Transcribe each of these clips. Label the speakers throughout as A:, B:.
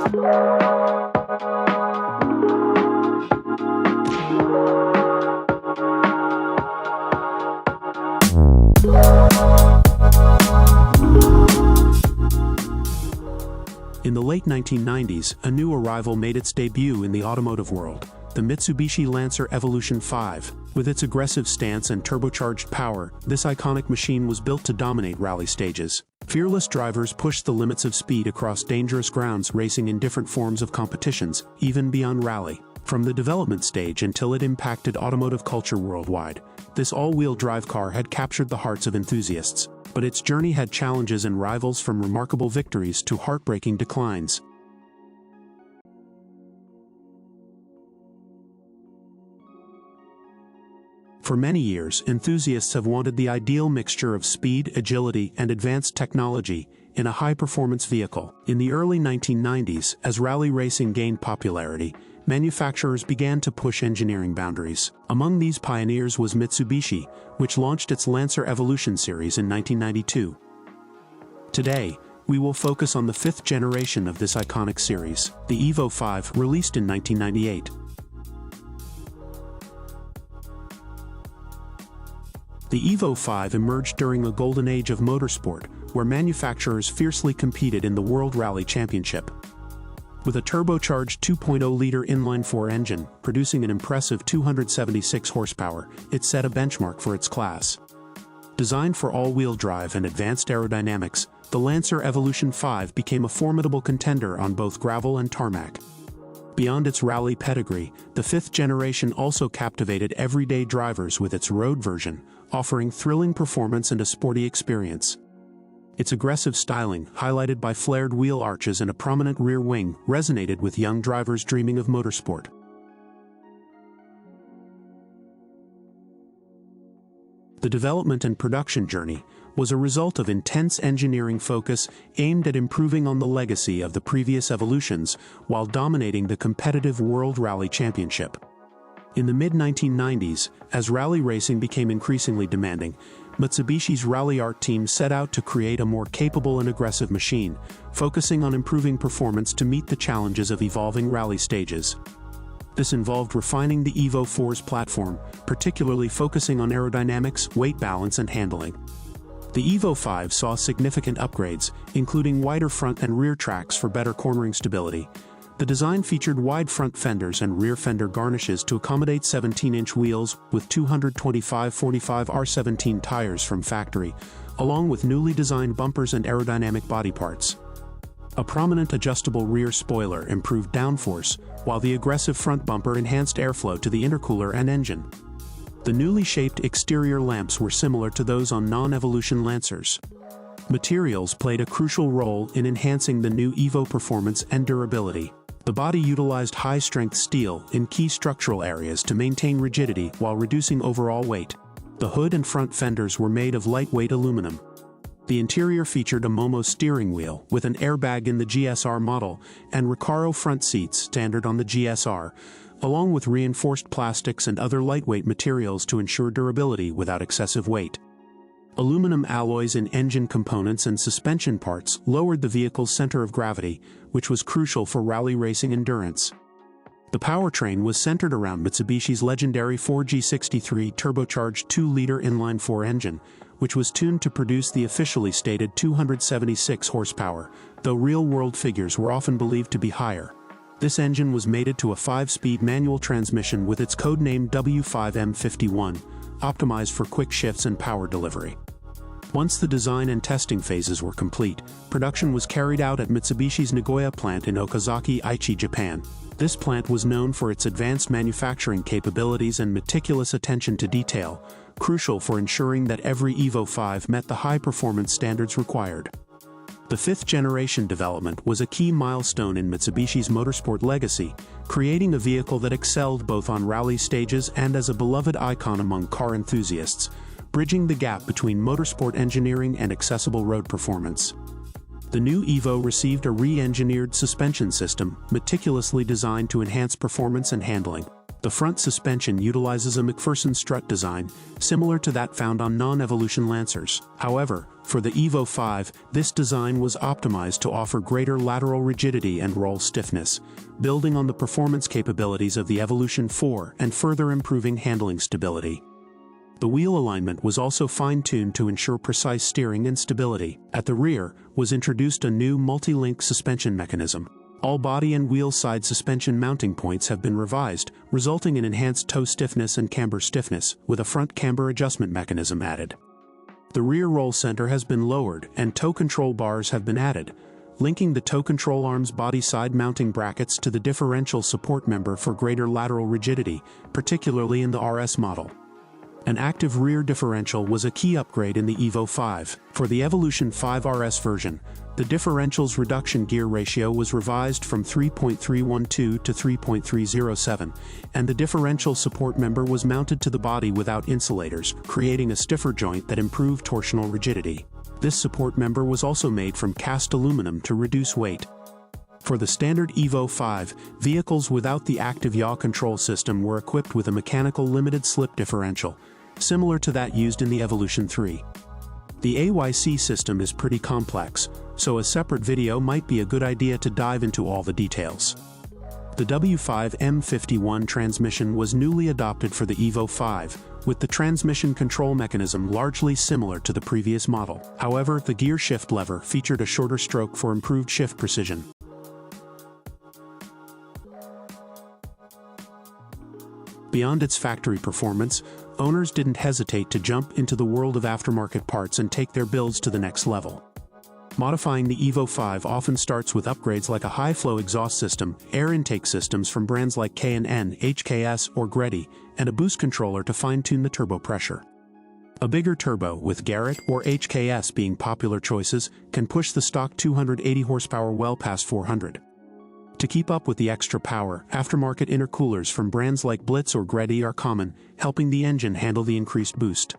A: In the late 1990s, a new arrival made its debut in the automotive world, the Mitsubishi Lancer Evolution 5. With its aggressive stance and turbocharged power, this iconic machine was built to dominate rally stages. Fearless drivers pushed the limits of speed across dangerous grounds, racing in different forms of competitions, even beyond rally. From the development stage until it impacted automotive culture worldwide, this all-wheel drive car had captured the hearts of enthusiasts. But its journey had challenges and rivals, from remarkable victories to heartbreaking declines. For many years, enthusiasts have wanted the ideal mixture of speed, agility, and advanced technology in a high-performance vehicle. In the early 1990s, as rally racing gained popularity, manufacturers began to push engineering boundaries. Among these pioneers was Mitsubishi, which launched its Lancer Evolution series in 1992. Today, we will focus on the fifth generation of this iconic series, the EVO 5, released in 1998. The EVO 5 emerged during a golden age of motorsport, where manufacturers fiercely competed in the World Rally Championship. With a turbocharged 2.0-liter inline-4 engine, producing an impressive 276 horsepower, it set a benchmark for its class. Designed for all-wheel drive and advanced aerodynamics, the Lancer Evolution 5 became a formidable contender on both gravel and tarmac. Beyond its rally pedigree, the fifth generation also captivated everyday drivers with its road version, offering thrilling performance and a sporty experience. Its aggressive styling, highlighted by flared wheel arches and a prominent rear wing, resonated with young drivers dreaming of motorsport. The development and production journey was a result of intense engineering focus aimed at improving on the legacy of the previous evolutions while dominating the competitive World Rally Championship. In the mid-1990s, as rally racing became increasingly demanding, Mitsubishi's Rally Art team set out to create a more capable and aggressive machine, focusing on improving performance to meet the challenges of evolving rally stages. This involved refining the EVO 4's platform, particularly focusing on aerodynamics, weight balance, and handling. The EVO 5 saw significant upgrades, including wider front and rear tracks for better cornering stability. The design featured wide front fenders and rear fender garnishes to accommodate 17-inch wheels with 225/45 R17 tires from factory, along with newly designed bumpers and aerodynamic body parts. A prominent adjustable rear spoiler improved downforce, while the aggressive front bumper enhanced airflow to the intercooler and engine. The newly shaped exterior lamps were similar to those on non-Evolution Lancers. Materials played a crucial role in enhancing the new EVO performance and durability. The body utilized high-strength steel in key structural areas to maintain rigidity while reducing overall weight. The hood and front fenders were made of lightweight aluminum. The interior featured a Momo steering wheel with an airbag in the GSR model and Recaro front seats standard on the GSR, along with reinforced plastics and other lightweight materials to ensure durability without excessive weight. Aluminum alloys in engine components and suspension parts lowered the vehicle's center of gravity, which was crucial for rally racing endurance. The powertrain was centered around Mitsubishi's legendary 4G63 turbocharged 2-liter inline-4 engine, which was tuned to produce the officially stated 276 horsepower, though real-world figures were often believed to be higher. This engine was mated to a 5-speed manual transmission with its codename W5M51, optimized for quick shifts and power delivery. Once the design and testing phases were complete, production was carried out at Mitsubishi's Nagoya plant in Okazaki, Aichi, Japan. This plant was known for its advanced manufacturing capabilities and meticulous attention to detail, crucial for ensuring that every EVO 5 met the high-performance standards required. The fifth-generation development was a key milestone in Mitsubishi's motorsport legacy, creating a vehicle that excelled both on rally stages and as a beloved icon among car enthusiasts, bridging the gap between motorsport engineering and accessible road performance. The new EVO received a re-engineered suspension system, meticulously designed to enhance performance and handling. The front suspension utilizes a McPherson strut design, similar to that found on non-Evolution Lancers. However, for the EVO 5, this design was optimized to offer greater lateral rigidity and roll stiffness, building on the performance capabilities of the Evolution 4 and further improving handling stability. The wheel alignment was also fine-tuned to ensure precise steering and stability. At the rear was introduced a new multi-link suspension mechanism. All body and wheel side suspension mounting points have been revised, resulting in enhanced toe stiffness and camber stiffness, with a front camber adjustment mechanism added. The rear roll center has been lowered and toe control bars have been added, linking the toe control arm's body side mounting brackets to the differential support member for greater lateral rigidity, particularly in the RS model. An active rear differential was a key upgrade in the EVO 5. For the Evolution 5 RS version, the differential's reduction gear ratio was revised from 3.312 to 3.307, and the differential support member was mounted to the body without insulators, creating a stiffer joint that improved torsional rigidity. This support member was also made from cast aluminum to reduce weight. For the standard EVO 5, vehicles without the active yaw control system were equipped with a mechanical limited slip differential, similar to that used in the Evolution 3. The AYC system is pretty complex, so a separate video might be a good idea to dive into all the details. The W5M51 transmission was newly adopted for the EVO 5, with the transmission control mechanism largely similar to the previous model. However, the gear shift lever featured a shorter stroke for improved shift precision. Beyond its factory performance, owners didn't hesitate to jump into the world of aftermarket parts and take their builds to the next level. Modifying the EVO 5 often starts with upgrades like a high-flow exhaust system, air intake systems from brands like K&N, HKS, or Greddy, and a boost controller to fine-tune the turbo pressure. A bigger turbo, with Garrett or HKS being popular choices, can push the stock 280 horsepower well past 400. To keep up with the extra power, aftermarket intercoolers from brands like Blitz or Greddy are common, helping the engine handle the increased boost.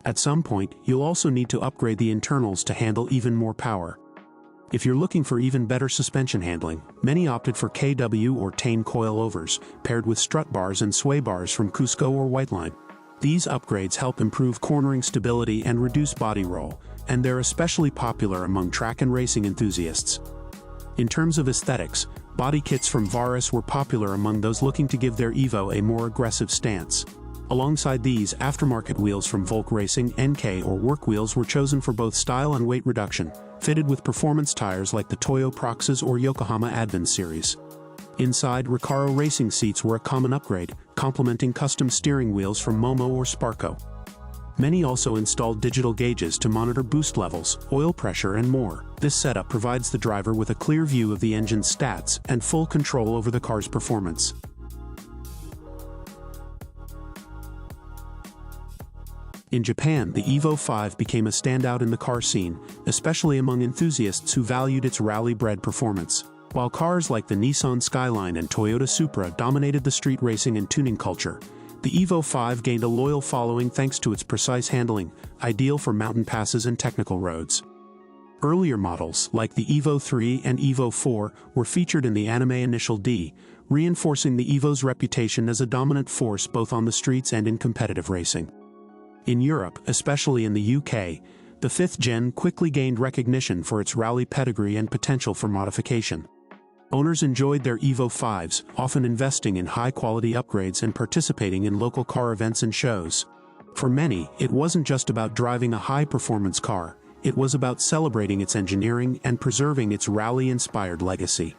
A: At some point, you'll also need to upgrade the internals to handle even more power. If you're looking for even better suspension handling, many opted for KW or Tane coilovers, paired with strut bars and sway bars from Cusco or Whiteline. These upgrades help improve cornering stability and reduce body roll, and they're especially popular among track and racing enthusiasts. In terms of aesthetics, body kits from Varis were popular among those looking to give their EVO a more aggressive stance. Alongside these, aftermarket wheels from Volk Racing, NK or Work wheels were chosen for both style and weight reduction, fitted with performance tires like the Toyo Proxys or Yokohama Advent series. Inside, Recaro racing seats were a common upgrade, complementing custom steering wheels from Momo or Sparco. Many also installed digital gauges to monitor boost levels, oil pressure, and more. This setup provides the driver with a clear view of the engine's stats and full control over the car's performance. In Japan, the EVO 5 became a standout in the car scene, especially among enthusiasts who valued its rally-bred performance. While cars like the Nissan Skyline and Toyota Supra dominated the street racing and tuning culture, the EVO 5 gained a loyal following thanks to its precise handling, ideal for mountain passes and technical roads. Earlier models, like the EVO 3 and EVO 4, were featured in the Anime Initial D, reinforcing the EVO's reputation as a dominant force both on the streets and in competitive racing. In Europe, especially in the UK, the 5th gen quickly gained recognition for its rally pedigree and potential for modification. Owners enjoyed their EVO 5s, often investing in high-quality upgrades and participating in local car events and shows. For many, it wasn't just about driving a high-performance car, it was about celebrating its engineering and preserving its rally-inspired legacy.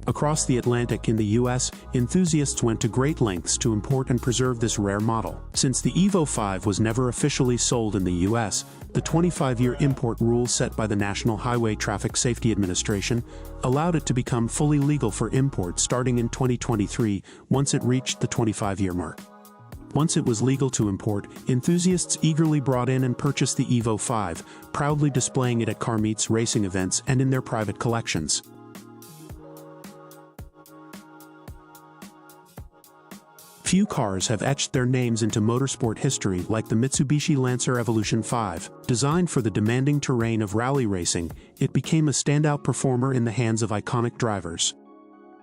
A: Across the Atlantic in the US, enthusiasts went to great lengths to import and preserve this rare model. Since the EVO 5 was never officially sold in the US, the 25-year import rule set by the National Highway Traffic Safety Administration allowed it to become fully legal for import starting in 2023 once it reached the 25-year mark. Once it was legal to import, enthusiasts eagerly brought in and purchased the EVO 5, proudly displaying it at car meets, racing events, and in their private collections. Few cars have etched their names into motorsport history like the Mitsubishi Lancer Evolution 5. Designed for the demanding terrain of rally racing, it became a standout performer in the hands of iconic drivers.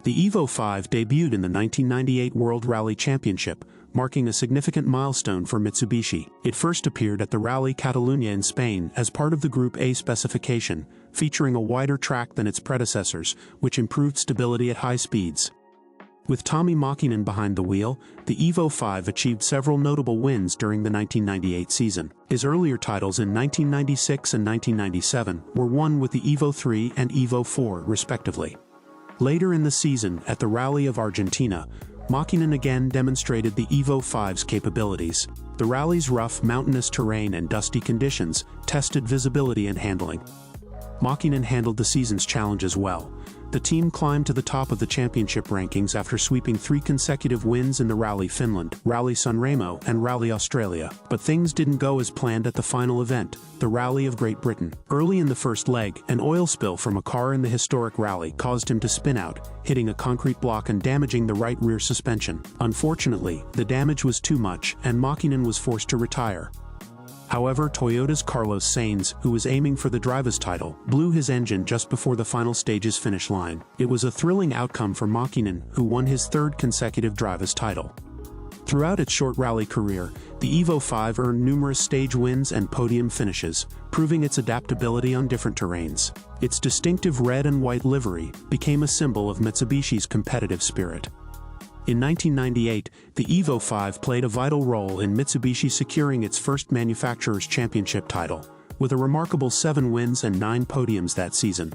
A: The EVO 5 debuted in the 1998 World Rally Championship, marking a significant milestone for Mitsubishi. It first appeared at the Rally Catalunya in Spain as part of the Group A specification, featuring a wider track than its predecessors, which improved stability at high speeds. With Tommi Mäkinen behind the wheel, the EVO 5 achieved several notable wins during the 1998 season. His earlier titles in 1996 and 1997 were won with the EVO 3 and EVO 4, respectively. Later in the season, at the Rally of Argentina, Mäkinen again demonstrated the EVO 5's capabilities. The rally's rough, mountainous terrain and dusty conditions tested visibility and handling. Mäkinen handled the season's challenges well. The team climbed to the top of the championship rankings after sweeping 3 consecutive wins in the Rally Finland, Rally Sanremo, and Rally Australia. But things didn't go as planned at the final event, the Rally of Great Britain. Early in the first leg, an oil spill from a car in the historic rally caused him to spin out, hitting a concrete block and damaging the right rear suspension. Unfortunately, the damage was too much, and Mäkinen was forced to retire. However, Toyota's Carlos Sainz, who was aiming for the driver's title, blew his engine just before the final stage's finish line. It was a thrilling outcome for Mäkinen, who won his 3rd consecutive driver's title. Throughout its short rally career, the EVO 5 earned numerous stage wins and podium finishes, proving its adaptability on different terrains. Its distinctive red and white livery became a symbol of Mitsubishi's competitive spirit. In 1998, the EVO 5 played a vital role in Mitsubishi securing its first manufacturer's championship title, with a remarkable 7 wins and 9 podiums that season.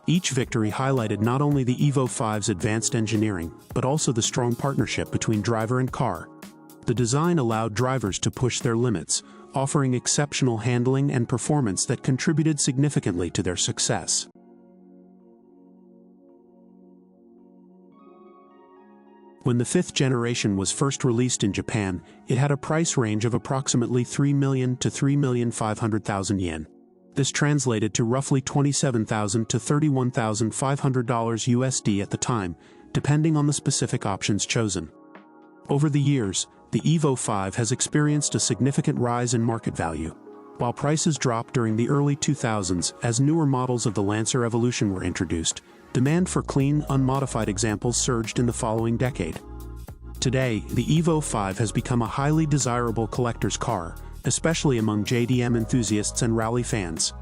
A: Each victory highlighted not only the EVO 5's advanced engineering, but also the strong partnership between driver and car. The design allowed drivers to push their limits, offering exceptional handling and performance that contributed significantly to their success. When the 5th generation was first released in Japan, it had a price range of approximately 3 million to 3,500,000 yen. This translated to roughly $27,000 to $31,500 USD at the time, depending on the specific options chosen. Over the years, the EVO 5 has experienced a significant rise in market value. While prices dropped during the early 2000s as newer models of the Lancer Evolution were introduced, demand for clean, unmodified examples surged in the following decade. Today, the EVO 5 has become a highly desirable collector's car, especially among JDM enthusiasts and rally fans.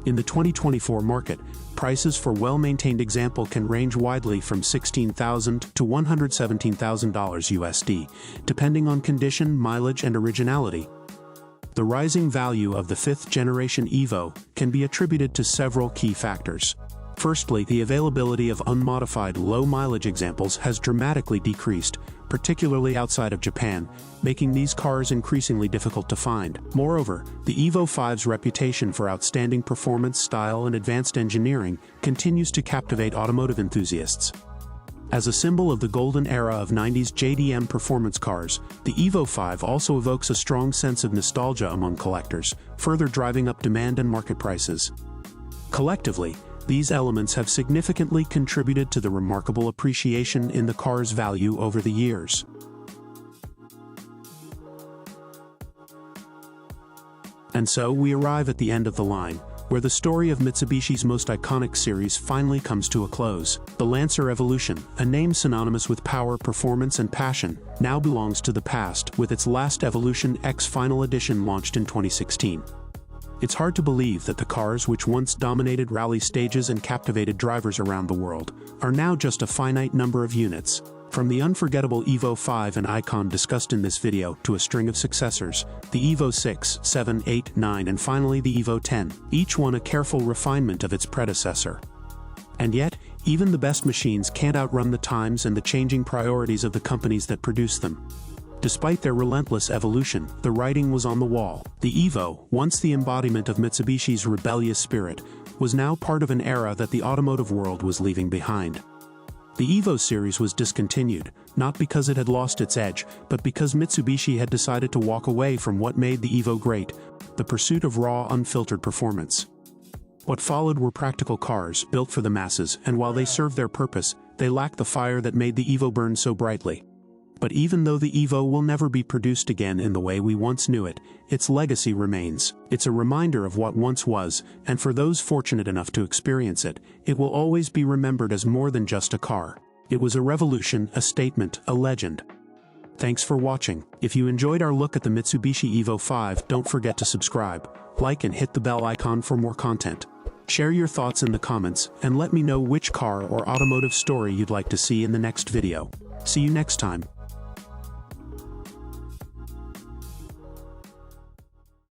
A: In the 2024 market, prices for well-maintained example can range widely from $16,000 to $117,000 USD, depending on condition, mileage, and originality. The rising value of the 5th generation EVO can be attributed to several key factors. Firstly, the availability of unmodified low-mileage examples has dramatically decreased, particularly outside of Japan, making these cars increasingly difficult to find. Moreover, the EVO 5's reputation for outstanding performance, style, and advanced engineering continues to captivate automotive enthusiasts. As a symbol of the golden era of 90s JDM performance cars, the EVO 5 also evokes a strong sense of nostalgia among collectors, further driving up demand and market prices. Collectively, these elements have significantly contributed to the remarkable appreciation in the car's value over the years. And so we arrive at the end of the line, where the story of Mitsubishi's most iconic series finally comes to a close. The Lancer Evolution, a name synonymous with power, performance, and passion, now belongs to the past, with its last Evolution X Final Edition launched in 2016. It's hard to believe that the cars which once dominated rally stages and captivated drivers around the world are now just a finite number of units. From the unforgettable EVO 5 and Icon discussed in this video to a string of successors, the EVO 6, 7, 8, 9 and finally the EVO 10, each one a careful refinement of its predecessor. And yet, even the best machines can't outrun the times and the changing priorities of the companies that produce them. Despite their relentless evolution, the writing was on the wall. The EVO, once the embodiment of Mitsubishi's rebellious spirit, was now part of an era that the automotive world was leaving behind. The EVO series was discontinued, not because it had lost its edge, but because Mitsubishi had decided to walk away from what made the EVO great, the pursuit of raw, unfiltered performance. What followed were practical cars, built for the masses, and while they served their purpose, they lacked the fire that made the EVO burn so brightly. But even though the EVO will never be produced again in the way we once knew it, its legacy remains. It's a reminder of what once was, and for those fortunate enough to experience it, it will always be remembered as more than just a car. It was a revolution, a statement, a legend. Thanks for watching. If you enjoyed our look at the Mitsubishi EVO 5, don't forget to subscribe, like and hit the bell icon for more content. Share your thoughts in the comments, and let me know which car or automotive story you'd like to see in the next video. See you next time.